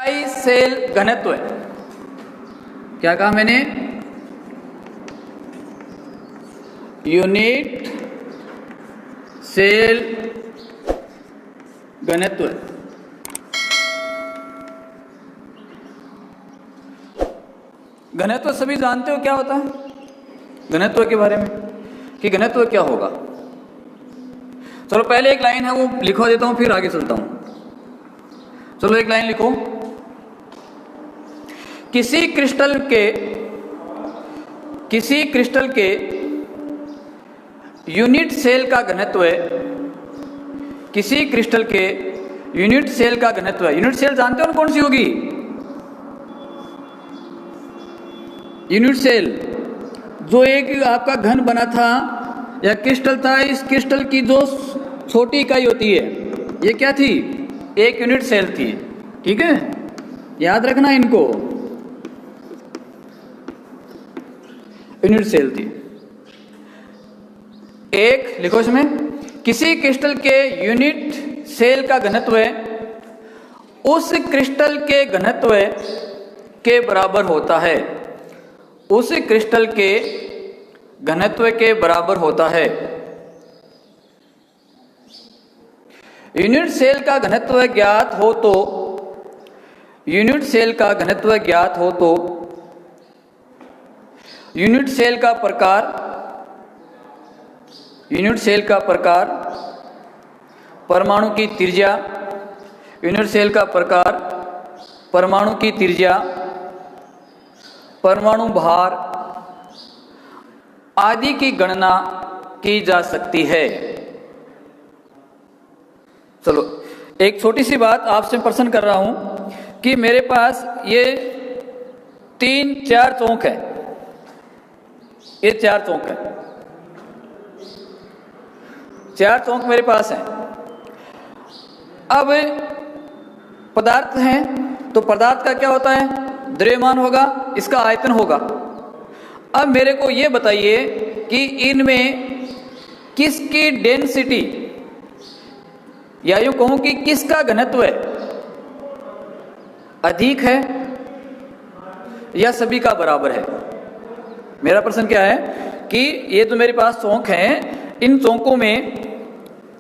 इकाई सेल घनत्व है। क्या कहा मैंने? यूनिट सेल घनत्व है। घनत्व सभी जानते हो क्या होता है? घनत्व के बारे में कि घनत्व क्या होगा। चलो पहले एक लाइन है वो लिखवा देता हूं, फिर आगे चलता हूं। चलो एक लाइन लिखो। किसी क्रिस्टल के यूनिट सेल का घनत्व है। किसी क्रिस्टल के यूनिट सेल का घनत्व है। यूनिट सेल जानते हो ना कौन सी होगी? यूनिट सेल जो एक आपका घन बना था या क्रिस्टल था, इस क्रिस्टल की जो छोटी इकाई होती है ये क्या थी? एक यूनिट सेल थी। ठीक है, याद रखना इनको, यूनिट सेल थी। एक लिखो इसमें, किसी क्रिस्टल के यूनिट सेल का घनत्व है उस क्रिस्टल के घनत्व के बराबर होता है। उस क्रिस्टल के घनत्व के बराबर होता है। यूनिट सेल का घनत्व ज्ञात हो तो यूनिट सेल का घनत्व ज्ञात हो तो यूनिट सेल का प्रकार परमाणु की त्रिज्या, यूनिट सेल का प्रकार परमाणु की त्रिज्या, परमाणु भार आदि की गणना की जा सकती है। चलो एक छोटी सी बात आपसे प्रश्न कर रहा हूं कि मेरे पास ये 3-4 चौक है। ये 4 चौक है, 4 चौक मेरे पास हैं। अब पदार्थ है तो पदार्थ का क्या होता है? द्रव्यमान होगा, इसका आयतन होगा। अब मेरे को ये बताइए कि इनमें किसकी डेंसिटी, या यूं कहूं कि किसका घनत्व अधिक है या सभी का बराबर है। मेरा प्रश्न क्या है कि ये तो मेरे पास चौक हैं, इन चौकों में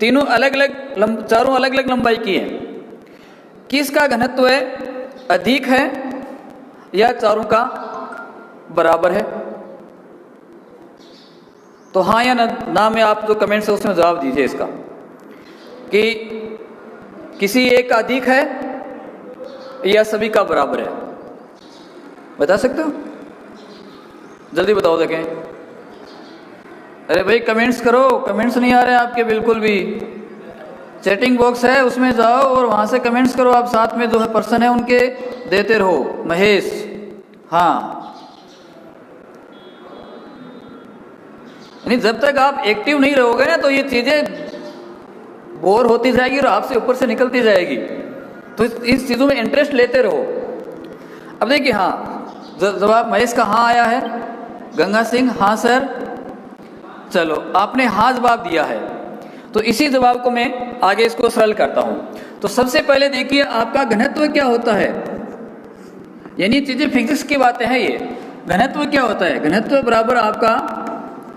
चारों अलग अलग लंबाई की है। किसका घनत्व अधिक है या चारों का बराबर है? तो हाँ या ना में आप जो कमेंट से उसमें जवाब दीजिए इसका, कि किसी एक का अधिक है या सभी का बराबर है। बता सकते हो? जल्दी बताओ देखें। अरे भाई कमेंट्स करो, कमेंट्स नहीं आ रहे आपके बिल्कुल भी। चैटिंग बॉक्स है उसमें जाओ और वहां से कमेंट्स करो। आप साथ में जो है पर्सन है उनके देते रहो। महेश, हाँ, नहीं जब तक आप एक्टिव नहीं रहोगे ना तो ये चीजें बोर होती जाएगी और आपसे ऊपर से निकलती जाएगी। तो इस चीजों में इंटरेस्ट लेते रहो। अब देखिए, हाँ जवाब महेश का हाँ आया है। गंगा सिंह, हाँ सर। चलो आपने हाँ जवाब दिया है, तो इसी जवाब को मैं आगे इसको सरल करता हूं। तो सबसे पहले देखिए आपका घनत्व क्या होता है, यानी चीजें फिजिक्स की बातें हैं ये। घनत्व क्या होता है? घनत्व बराबर आपका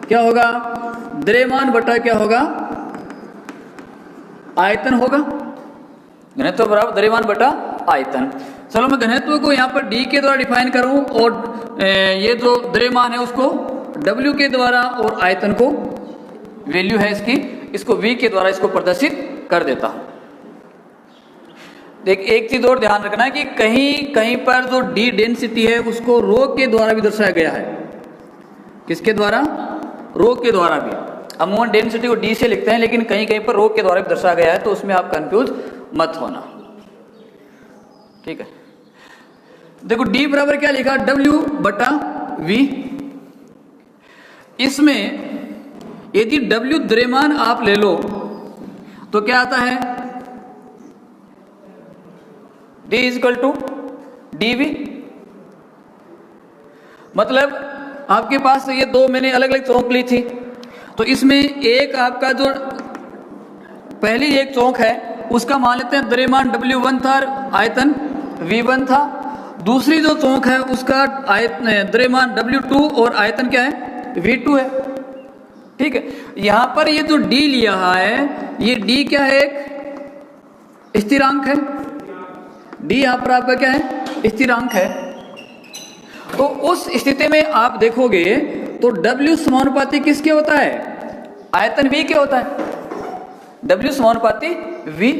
क्या होगा? द्रव्यमान बटा क्या होगा? आयतन होगा। घनत्व बराबर द्रव्यमान बटा आयतन। चलो मैं घनत्व को यहाँ पर D के द्वारा डिफाइन करूं और ये जो द्रव्यमान है उसको W के द्वारा और आयतन को, वैल्यू है इसकी, इसको V के द्वारा इसको प्रदर्शित कर देता हूं। देख एक चीज और ध्यान रखना है कि कहीं कहीं पर जो D डेंसिटी है उसको रो के द्वारा भी दर्शाया गया है। किसके द्वारा? रो के द्वारा भी। अमूमन डेंसिटी को D से लिखते हैं, लेकिन कहीं कहीं पर रो के द्वारा भी दर्शाया गया है, तो उसमें आप कंफ्यूज मत होना। ठीक है, देखो D बराबर क्या लिखा? W बटा V। इसमें यदि W द्रव्यमान आप ले लो तो क्या आता है? D equal to dV। मतलब आपके पास ये दो मैंने अलग अलग चौक ली थी, तो इसमें एक आपका जो पहली एक चौक है उसका मान लेते हैं द्रव्यमान W1 था, आयतन V1 था। दूसरी जो चौक है उसका द्रव्यमान W2 और आयतन क्या है, V2 है। ठीक है, यहां पर ये जो D लिया है, ये D क्या है, एक स्थिरांक है। D यहां पर आपका क्या है, स्थिरांक है। तो उस स्थिति में आप देखोगे तो W समानुपाती किसके होता है, आयतन V के होता है, W समानुपाती V।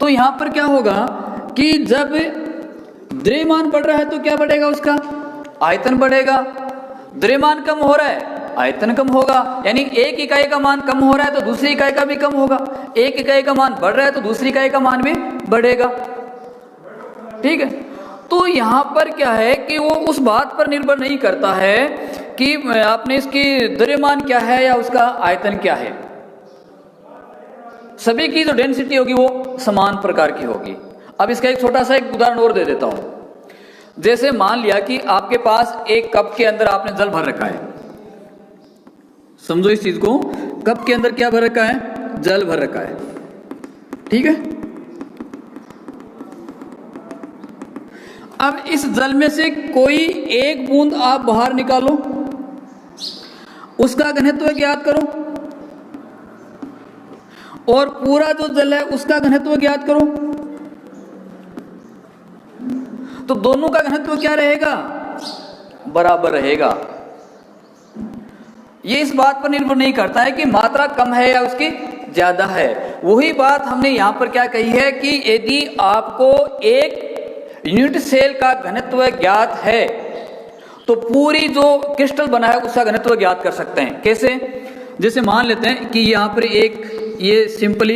तो यहां पर क्या होगा कि जब द्रव्यमान बढ़ रहा है तो क्या बढ़ेगा, उसका आयतन बढ़ेगा। द्रव्यमान कम हो रहा है, आयतन कम होगा। यानी एक इकाई का मान कम हो रहा है तो दूसरी इकाई का भी कम होगा, एक इकाई का मान बढ़ रहा है तो दूसरी इकाई का मान भी बढ़ेगा। ठीक है, तो यहां पर क्या है कि वो उस बात पर निर्भर नहीं करता है कि आपने इसकी द्रव्यमान क्या है या उसका आयतन क्या है। सभी की जो डेंसिटी होगी वो समान प्रकार की होगी। अब इसका एक छोटा सा एक उदाहरण और दे देता हूं। जैसे मान लिया कि आपके पास एक कप के अंदर आपने जल भर रखा है, समझो इस चीज को, कप के अंदर क्या भर रखा है, जल भर रखा है। ठीक है, अब इस जल में से कोई एक बूंद आप बाहर निकालो, उसका घनत्व ज्ञात करो, और पूरा जो जल है उसका घनत्व ज्ञात करो। तो दोनों का घनत्व क्या रहेगा, बराबर रहेगा। ये इस बात पर निर्भर नहीं करता है कि मात्रा कम है या उसकी ज्यादा है। वही बात हमने यहां पर क्या कही है कि यदि आपको एक यूनिट सेल का घनत्व ज्ञात है तो पूरी जो क्रिस्टल बना है उसका घनत्व ज्ञात कर सकते हैं। कैसे, जैसे मान लेते हैं कि यहां पर ये सिंपली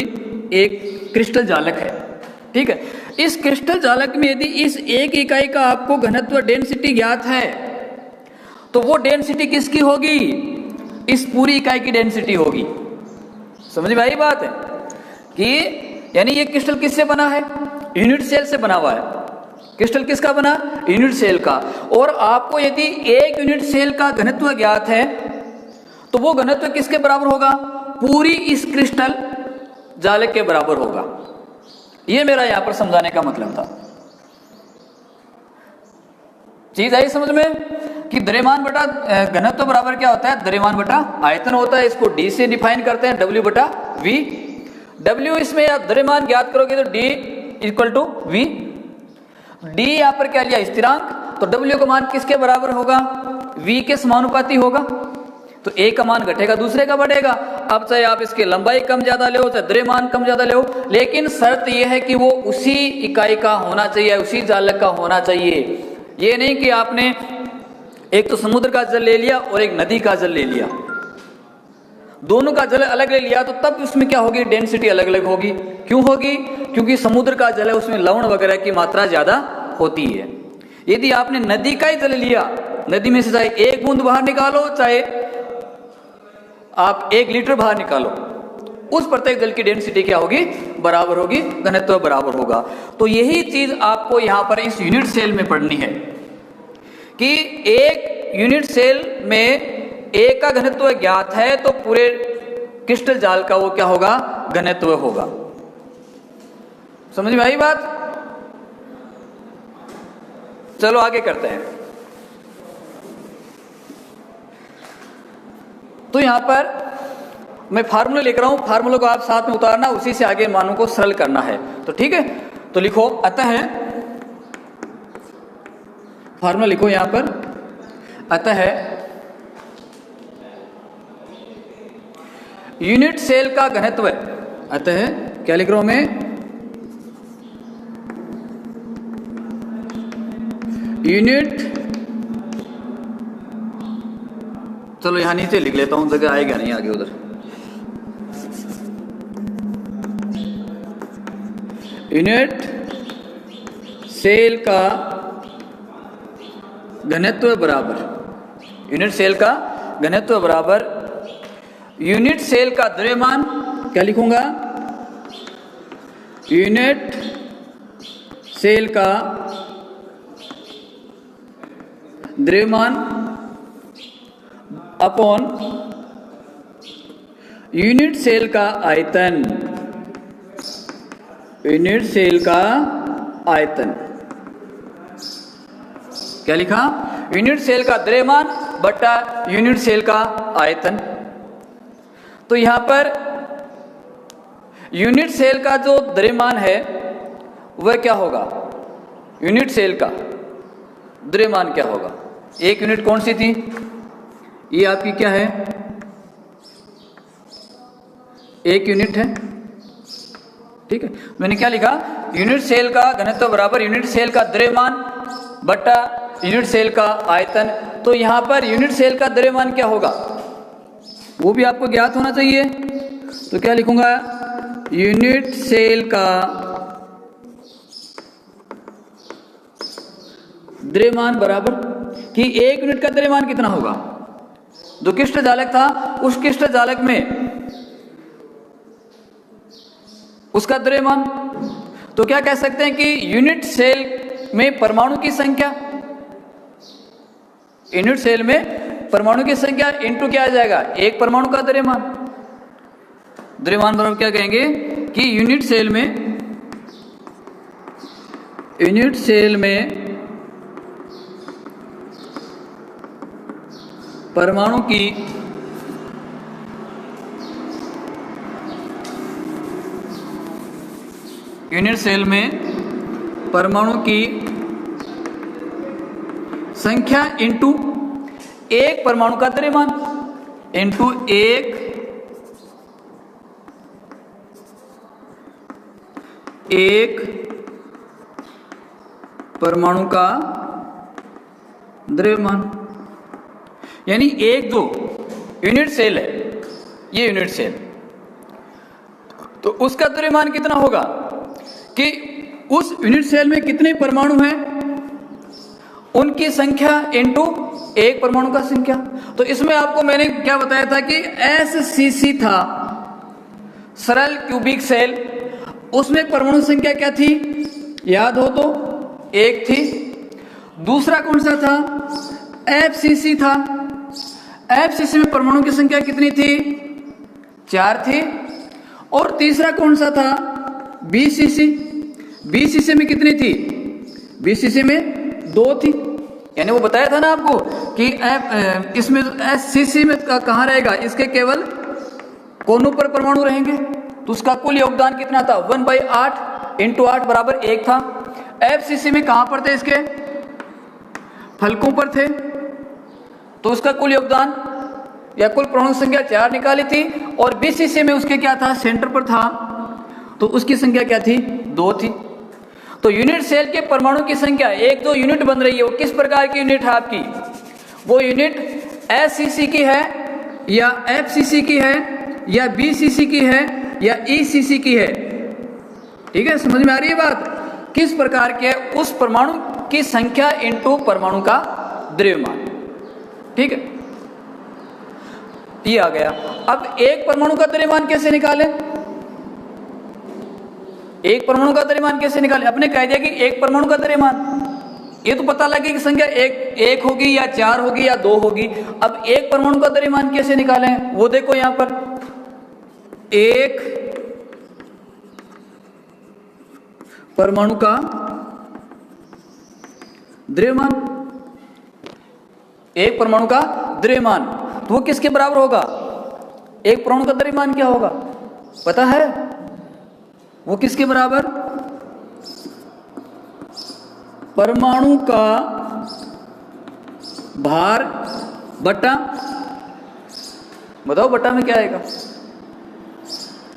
एक क्रिस्टल जालक है। ठीक है, इस क्रिस्टल जालक में यदि इस एक इकाई का आपको घनत्व डेंसिटी ज्ञात है तो वो डेंसिटी किसकी होगी, इस पूरी इकाई की डेंसिटी होगी। समझ में आई बात है कि यानी ये क्रिस्टल किससे बना है, यूनिट सेल से बना हुआ है। क्रिस्टल किसका बना, यूनिट सेल का। और आपको यदि एक यूनिट सेल का घनत्व ज्ञात है तो वो घनत्व किसके बराबर होगा, पूरी इस क्रिस्टल जालक के बराबर होगा। ये मेरा यहां पर समझाने का मतलब था। चीज आई समझ में कि द्रव्यमान बटा घनत्व बराबर क्या होता है, द्रव्यमान बटा आयतन होता है। इसको D से डिफाइन करते हैं, W बटा V। W इसमें आप द्रव्यमान ज्ञात करोगे तो D equal to V। D यहां पर क्या लिया, स्थिरांक, तो W का मान किसके बराबर होगा, V के समानुपाती होगा। तो एक का मान घटेगा दूसरे का बढ़ेगा। अब चाहे आप इसकी लंबाई कम ज्यादा ले, चाहे द्रव्यमान कम ज्यादा ले, लेकिन शर्त यह है कि वो उसी इकाई का होना चाहिए, उसी जालक का होना चाहिए। ये नहीं कि आपने एक तो समुद्र का जल ले लिया और एक नदी का जल ले लिया, दोनों का जल अलग ले लिया तो तब उसमें क्या होगी, डेंसिटी अलग अलग होगी। क्यों होगी, क्योंकि समुद्र का जल है उसमें लवण वगैरह की मात्रा ज्यादा होती है। यदि आपने नदी का ही जल लिया, नदी में से चाहे एक बूंद बाहर निकालो, चाहे आप 1 लीटर बाहर निकालो, उस प्रत्येक जल की डेंसिटी क्या होगी, बराबर होगी, घनत्व बराबर होगा। तो यही चीज आपको यहां पर इस यूनिट सेल में पढ़नी है कि एक यूनिट सेल में एक का घनत्व ज्ञात है तो पूरे क्रिस्टल जाल का वो क्या होगा, घनत्व होगा। समझ में आई बात। चलो आगे करते हैं। तो यहां पर मैं फार्मूला लिख रहा हूं, फार्मूला को आप साथ में उतारना, उसी से आगे मानों को सरल करना है। तो ठीक है, तो लिखो, अतः फार्मूला लिखो यहां पर, अतः यूनिट सेल का घनत्व, अतः क्या लिख रहा हूं मैं, यूनिट, चलो यहां नीचे लिख लेता हूं, जगह आएगा नहीं आगे उधर। यूनिट सेल का घनत्व बराबर, यूनिट सेल का घनत्व बराबर यूनिट सेल का द्रव्यमान, क्या लिखूंगा, यूनिट सेल का द्रव्यमान अपॉन यूनिट सेल का आयतन, यूनिट सेल का आयतन। क्या लिखा? यूनिट सेल का द्रव्यमान बटा यूनिट सेल का आयतन। तो यहां पर यूनिट सेल का जो द्रव्यमान है वह क्या होगा? यूनिट सेल का द्रव्यमान क्या होगा? एक यूनिट कौन सी थी? ये आपकी क्या है? एक यूनिट है, ठीक है। मैंने क्या लिखा? यूनिट सेल का घनत्व बराबर यूनिट सेल का द्रव्यमान बटा यूनिट सेल का आयतन। तो यहां पर यूनिट सेल का द्रव्यमान क्या होगा वो भी आपको ज्ञात होना चाहिए। तो क्या लिखूंगा? यूनिट सेल का द्रव्यमान बराबर कि एक यूनिट का द्रव्यमान कितना होगा? जो क्लिष्ट जालक था उस क्लिष्ट जालक में उसका द्रव्यमान। तो क्या कह सकते हैं कि यूनिट सेल में परमाणु की संख्या, यूनिट सेल में परमाणु की संख्या इनटू क्या आ जाएगा? एक परमाणु का द्रव्यमान। द्रव्यमान बराबर क्या कहेंगे कि यूनिट सेल में परमाणु की यूनिट सेल में परमाणु की संख्या इनटू एक परमाणु का द्रव्यमान इनटू एक परमाणु का द्रव्यमान। यानी एक जो यूनिट सेल है, ये यूनिट सेल, तो उसका द्रव्यमान कितना होगा कि उस यूनिट सेल में कितने परमाणु हैं उनकी संख्या इनटू एक परमाणु का संख्या। तो इसमें आपको मैंने क्या बताया था कि SCC था, सरल क्यूबिक सेल, उसमें परमाणु संख्या क्या थी? याद हो तो एक थी। दूसरा कौन सा था? FCC था। FCC में परमाणु की संख्या कितनी थी? 4 थी। और तीसरा कौन सा था? BCC। BCC में कितनी थी? BCC में 2 थी। यानी वो बताया था ना आपको कि इसमें SCC में कहाँ रहेगा? इसके केवल कोनों पर परमाणु रहेंगे। तो उसका कुल योगदान कितना था? 1/8 इंटू 8 बराबर 1 था। FCC में कहाँ पर थे? इसके फलकों पर थे। तो उसका कुल योगदान या कुल परमाणु संख्या 4 निकाली थी। और BCC में उसके क्या था? सेंटर पर था, तो उसकी संख्या क्या थी? 2 थी। तो यूनिट सेल के परमाणु की संख्या, एक जो यूनिट बन रही है वो किस प्रकार की यूनिट है आपकी? वो यूनिट SCC की है या FCC की है या BCC की है या ECC की है? ठीक है, समझ में आ रही है बात? किस प्रकार के उस परमाणु की संख्या इनटू परमाणु का द्रव्यमान। ठीक है, ये आ गया। अब एक परमाणु का द्रव्यमान कैसे निकालें? एक परमाणु का द्रव्यमान कैसे निकालें? अपने कह दिया कि एक परमाणु का द्रव्यमान, ये तो पता लगे कि संख्या एक होगी या 4 होगी या 2 होगी। अब एक परमाणु का द्रव्यमान कैसे निकालें वो देखो यहां पर। एक परमाणु का द्रव्यमान, एक परमाणु का द्रव्यमान, तो वो किसके बराबर होगा? एक परमाणु का द्रव्यमान क्या होगा पता है? वो किसके बराबर? परमाणु का भार बटा, बताओ बटा में क्या आएगा?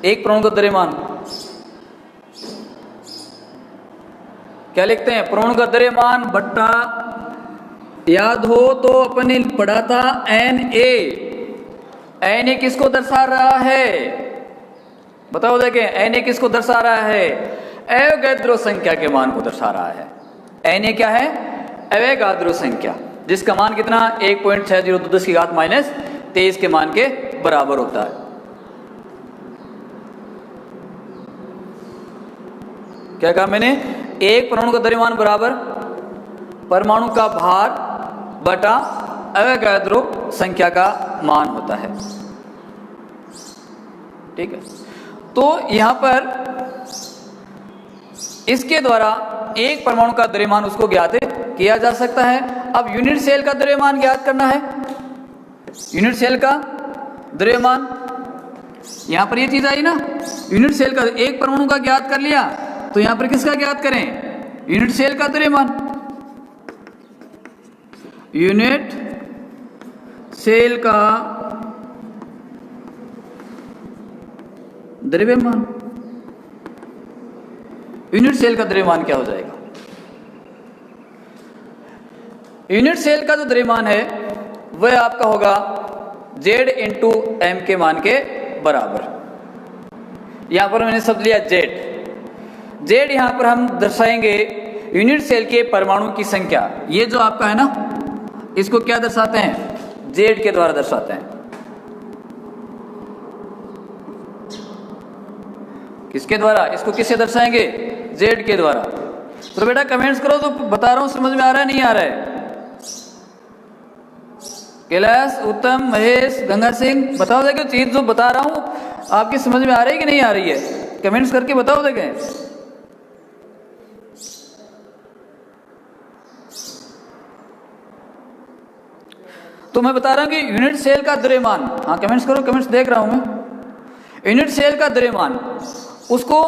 एक परमाणु का द्रव्यमान क्या लिखते हैं? परमाणु का द्रव्यमान बट्टा, याद हो तो अपने पढ़ा था Na। Na किसको दर्शा रहा है? बताओ देखें, Na किसको दर्शा रहा है? एवोगैड्रो संख्या के मान को दर्शा रहा है। Na क्या है? एवोगैड्रो संख्या, जिसका मान कितना? 1.6010⁻23 के मान के बराबर होता है। क्या कहा मैंने? एक परमाणु का द्रव्यमान बराबर परमाणु का भार बटा एवोगैड्रो संख्या का मान होता है। ठीक है, तो यहां पर इसके द्वारा एक परमाणु का द्रव्यमान उसको ज्ञात है किया जा सकता है। अब यूनिट सेल का द्रव्यमान ज्ञात करना है। यूनिट सेल का द्रव्यमान, यहां पर ये चीज आई ना, यूनिट सेल का, एक परमाणु का ज्ञात कर लिया, तो यहां पर किसका ज्ञात करें? यूनिट सेल का द्रव्यमान। यूनिट सेल का द्रव्यमान। यूनिट सेल का द्रव्यमान क्या हो जाएगा? यूनिट सेल का जो द्रव्यमान है वह आपका होगा Z इंटू एम के मान के बराबर। यहां पर मैंने शब्द लिया Z। Z यहां पर हम दर्शाएंगे यूनिट सेल के परमाणु की संख्या। ये जो आपका है ना, इसको क्या दर्शाते हैं? Z के द्वारा दर्शाते हैं। किसके द्वारा? इसको किससे दर्शाएंगे? Z के द्वारा। तो बेटा कमेंट्स करो तो बता रहा हूं, समझ में आ रहा है नहीं आ रहा है? कैलाश, उत्तम, महेश, गंगा सिंह, बताओ देखे चीज जो बता रहा हूं आपकी समझ में आ रही है कि नहीं आ रही है? कमेंट्स करके बताओ देखे। तो मैं बता रहा हूं कि यूनिट सेल का द्रव्यमान, हाँ कमेंट्स करो, कमेंट्स देख रहा हूं मैं। यूनिट सेल का द्रव्यमान, उसको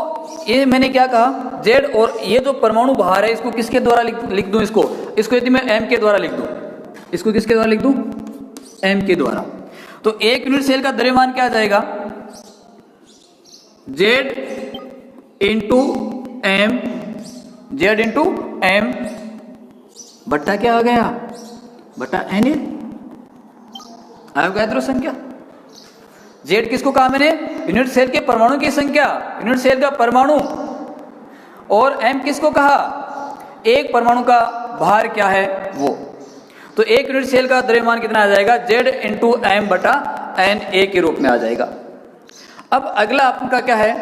ये मैंने क्या कहा? Z, और ये जो परमाणु बाहर है इसको किसके द्वारा लिख दूं? इसको यदि मैं M के द्वारा लिख दूं, इसको किसके द्वारा लिख दूं? M के द्वारा। तो एक यूनिट सेल का द्रव्यमान क्या आ जाएगा? Z into M, Z into M बट्टा क्या आ गया? बट्टा Na। आयोगाद्रो संख्या। Z किसको कहा मैंने? यूनिट सेल के परमाणु की संख्या, यूनिट सेल का परमाणु। और M किसको कहा? एक परमाणु का भार क्या है वो। तो एक यूनिट सेल का द्रव्यमान कितना आ जाएगा? Z इंटू एम बटा Na के रूप में आ जाएगा। अब अगला आपका क्या है?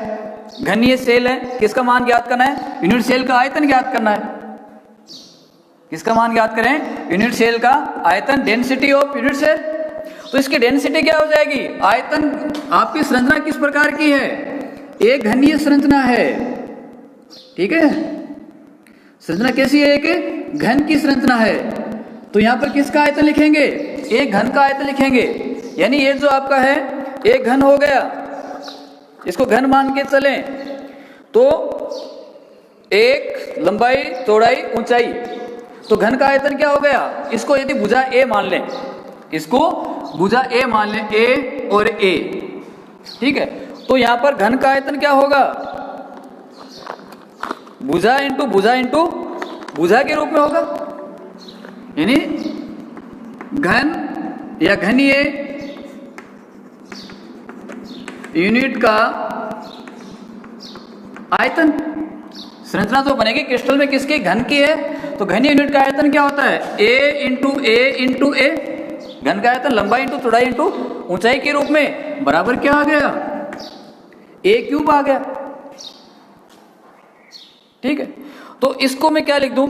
घनीय सेल है, किसका मान ज्ञात करना है? यूनिट सेल का आयतन ज्ञात करना है। किसका मान ज्ञात करें? यूनिट सेल का आयतन, डेंसिटी ऑफ यूनिट सेल। तो इसकी डेंसिटी क्या हो जाएगी? आयतन। आपकी संरचना किस प्रकार की है? एक घनीय संरचना है, ठीक है। संरचना कैसी है? एक घन की संरचना है। तो यहां पर किसका आयतन लिखेंगे? एक घन का आयतन लिखेंगे। यानी ये जो आपका है एक घन हो गया, इसको घन मान के चलें तो एक लंबाई, चौड़ाई, ऊंचाई, तो घन का आयतन क्या हो गया? इसको यदि भुजा ए मान लें, इसको भुजा ए मान लें, ए और ए, ठीक है। तो यहां पर घन का आयतन क्या होगा? भुजा इंटू भुजा इंटू भुजा के रूप में होगा। यानी घन या घनीय यूनिट का आयतन। संरचना तो बनेगी क्रिस्टल में किसके? घन की है। तो घनीय यूनिट का आयतन क्या होता है? ए इंटू ए। घन का आयतन लंबाई इंटू चौड़ाई इंटू ऊंचाई के रूप में बराबर क्या आ गया? ए क्यूब आ गया, ठीक है। तो इसको मैं क्या लिख दूं?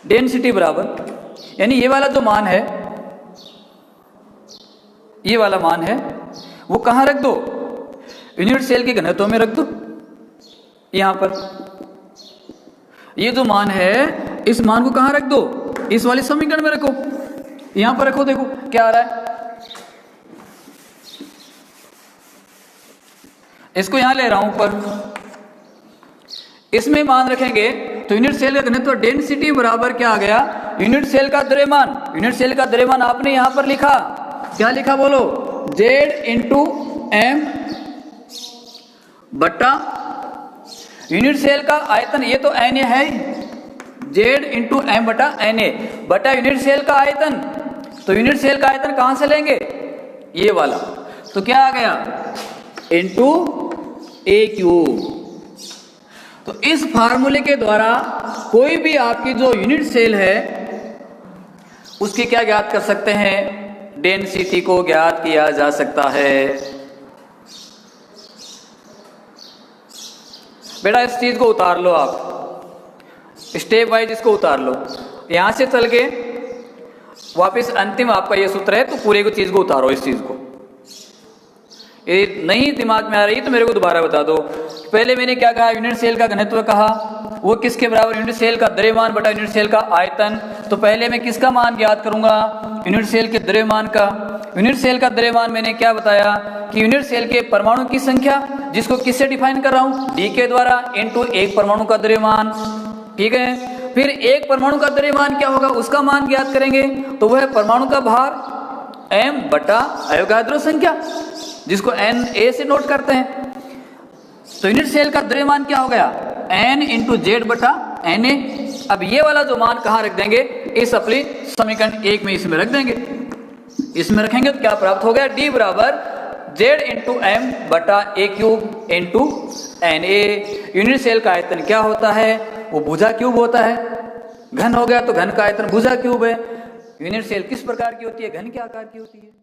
डेंसिटी बराबर, यानी ये वाला जो मान है, ये वाला मान है वो कहां रख दो? यूनिट सेल के घनत्व में रख दो। यहां पर ये जो मान है इस मान को कहां रख दो? इस वाले समीकरण में रखो। यहां पर रखो, देखो क्या आ रहा है। इसको यहां ले रहा हूं ऊपर, इसमें मान रखेंगे तो यूनिट सेल का घनत्व डेंसिटी बराबर क्या आ गया? यूनिट सेल का द्रव्यमान। यूनिट सेल का द्रव्यमान आपने यहां पर लिखा, क्या लिखा बोलो? Z इंटू एम बट्टा यूनिट सेल का आयतन, ये तो Na है, Z इंटू एम बटा Na बटा यूनिट सेल का आयतन। तो यूनिट सेल का आयतन कहां से लेंगे? ये वाला। तो क्या आ गया? इंटू ए क्यूब। तो इस फार्मूले के द्वारा कोई भी आपकी जो यूनिट सेल है उसकी क्या ज्ञात कर सकते हैं? डेंसिटी को ज्ञात किया जा सकता है। बेटा इस चीज को उतार लो, आप स्टेप वाइज इसको उतार लो। यहां से चल के वापस अंतिम आपका ये सूत्र है, तो पूरे को चीज को उतारो। इस चीज को ये नहीं दिमाग में आ रही तो मेरे को दोबारा बता दो। पहले मैंने क्या कहा, यूनिट सेल का घनत्व कहा, वो किसके बराबर, यूनिट सेल का द्रव्यमान बटा यूनिट सेल का आयतन। तो पहले मैं किसका मान ज्ञात करूंगा, यूनिट सेल के द्रव्यमान का। यूनिट सेल का द्रव्यमान मैंने क्या बताया कि यूनिट सेल के परमाणु की संख्या, जिसको किससे डिफाइन कर रहा हूं, डी के द्वारा, इनटू एक परमाणु का द्रव्यमान। ठीक है, फिर एक परमाणु का द्रव्यमान क्या होगा, उसका मान ज्ञात करेंगे, तो वह परमाणु का भार m बटा अवोगाद्रो संख्या, जिसको Na से नोट करते हैं। तो यूनिट सेल का द्रव्यमान क्या हो गया, n इंटू जेड बटा Na। अब ये वाला जो मान कहाँ रख देंगे, इस अपनी समीकरण 1 में इसमें रख देंगे। इसमें रखेंगे तो क्या प्राप्त हो गया, D बराबर Z इंटू एम बटा a cube into Na। Unit cell का आयतन क्या होता है, वो भुजा क्यूब होता है। घन हो गया तो घन का आयतन भुजा क्यूब है। यूनिट सेल किस प्रकार की होती है, घन के आकार की होती है।